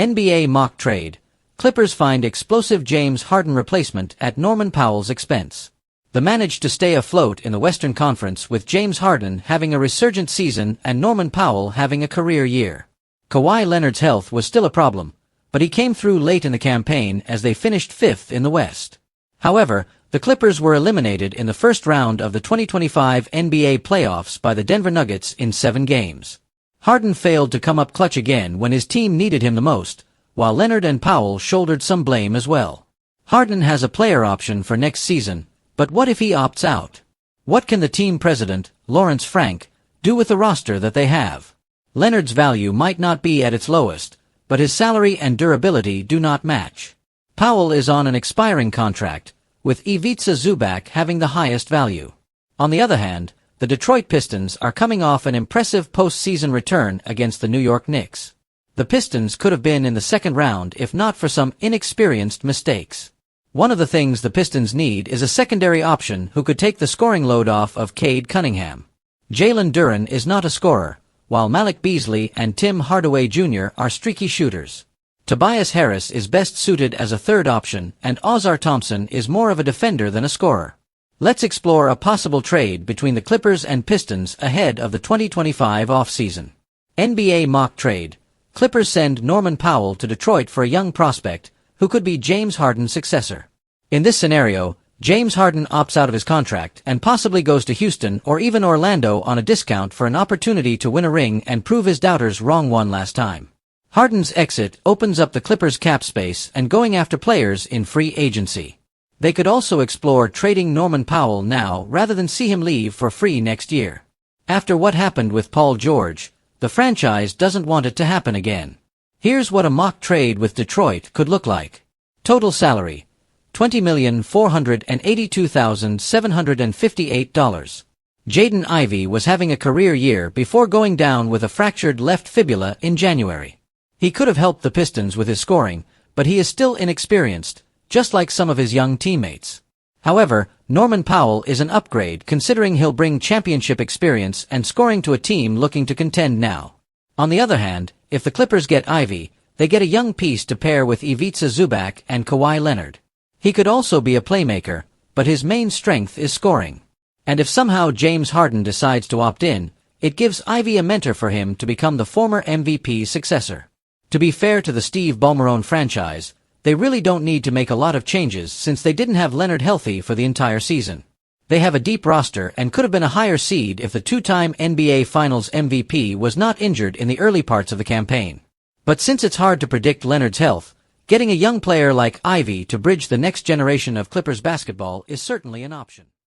NBA mock trade. Clippers find explosive James Harden replacement at Norman Powell's expense. They managed to stay afloat in the Western Conference with James Harden having a resurgent season and Norman Powell having a career year. Kawhi Leonard's health was still a problem, but he came through late in the campaign as they finished 5th in the West. However, the Clippers were eliminated in the first round of the 2025 NBA playoffs by the Denver Nuggets in 7 games. Harden failed to come up clutch again when his team needed him the most, while Leonard and Powell shouldered some blame as well. Harden has a player option for next season, but what if he opts out? What can the team president, Lawrence Frank, do with the roster that they have? Leonard's value might not be at its lowest, but his salary and durability do not match. Powell is on an expiring contract, with Ivica Zubac having the highest value. On the other hand, the Detroit Pistons are coming off an impressive postseason return against the New York Knicks. The Pistons could have been in the second round if not for some inexperienced mistakes. One of the things the Pistons need is a secondary option who could take the scoring load off of Cade Cunningham. Jalen Duren is not a scorer, while Malik Beasley and Tim Hardaway Jr. are streaky shooters. Tobias Harris is best suited as a third option, and Ozar Thompson is more of a defender than a scorer. Let's explore a possible trade between the Clippers and Pistons ahead of the 2025 offseason. NBA mock trade. Clippers send Norman Powell to Detroit for a young prospect, who could be James Harden's successor. In this scenario, James Harden opts out of his contract and possibly goes to Houston or even Orlando on a discount for an opportunity to win a ring and prove his doubters wrong one last time. Harden's exit opens up the Clippers' cap space and going after players in free agency. They could also explore trading Norman Powell now rather than see him leave for free next year. After what happened with Paul George, the franchise doesn't want it to happen again. Here's what a mock trade with Detroit could look like. Total salary: $20,482,758. Jaden Ivey was having a career year before going down with a fractured left fibula in January. He could have helped the Pistons with his scoring, but he is still inexperienced, just like some of his young teammates. However, Norman Powell is an upgrade considering he'll bring championship experience and scoring to a team looking to contend now. On the other hand, if the Clippers get Ivey, they get a young piece to pair with Ivica Zubac and Kawhi Leonard. He could also be a playmaker, but his main strength is scoring. And if somehow James Harden decides to opt in, it gives Ivey a mentor for him to become the former MVP's successor. To be fair to the Steve Ballmer franchise, they really don't need to make a lot of changes since they didn't have Leonard healthy for the entire season. They have a deep roster and could have been a higher seed if the two-time NBA Finals MVP was not injured in the early parts of the campaign. But since it's hard to predict Leonard's health, getting a young player like Ivey to bridge the next generation of Clippers basketball is certainly an option.